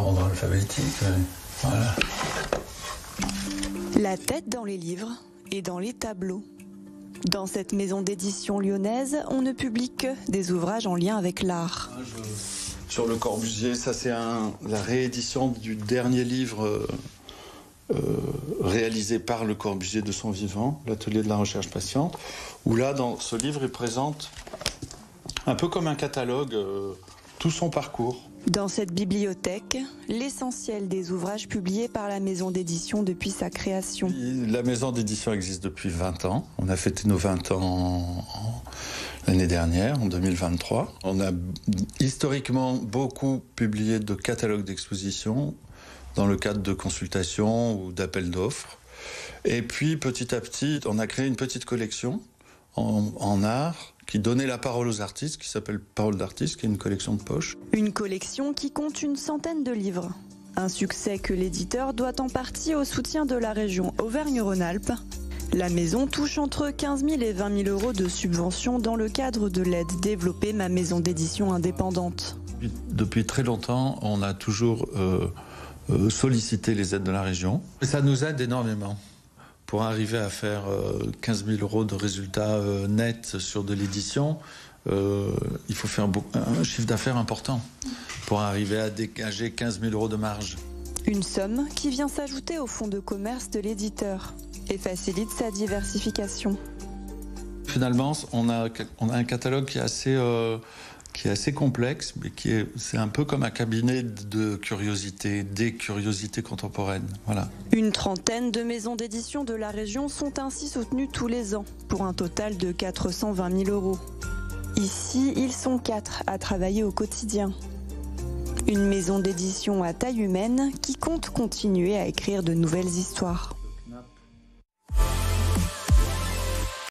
ordre alphabétique. Voilà. La tête dans les livres et dans les tableaux. Dans cette maison d'édition lyonnaise, on ne publie que des ouvrages en lien avec l'art. Sur Le Corbusier, ça c'est la réédition du dernier livre réalisé par Le Corbusier de son vivant, l'atelier de la recherche patiente, où là, dans ce livre, il présente un peu comme un catalogue tout son parcours. Dans cette bibliothèque, l'essentiel des ouvrages publiés par la maison d'édition depuis sa création. La maison d'édition existe depuis 20 ans. On a fêté nos 20 ans l'année dernière, en 2023. On a historiquement beaucoup publié de catalogues d'expositions dans le cadre de consultations ou d'appels d'offres. Et puis, petit à petit, on a créé une petite collection en art qui donnait la parole aux artistes, qui s'appelle Parole d'artistes, qui est une collection de poche. Une collection qui compte une centaine de livres. Un succès que l'éditeur doit en partie au soutien de la région Auvergne-Rhône-Alpes. La maison touche entre 15 000 et 20 000 euros de subventions dans le cadre de l'aide développée Ma Maison d'édition indépendante. Depuis très longtemps, on a toujours sollicité les aides de la région. Et ça nous aide énormément. Pour arriver à faire 15 000 euros de résultats nets sur de l'édition, il faut faire un chiffre d'affaires important pour arriver à dégager 15 000 euros de marge. Une somme qui vient s'ajouter au fonds de commerce de l'éditeur et facilite sa diversification. Finalement, on a un catalogue qui est assez complexe, mais c'est un peu comme un cabinet de curiosités, des curiosités contemporaines. Voilà. Une trentaine de maisons d'édition de la région sont ainsi soutenues tous les ans, pour un total de 420 000 euros. Ici, ils sont 4 à travailler au quotidien. Une maison d'édition à taille humaine qui compte continuer à écrire de nouvelles histoires.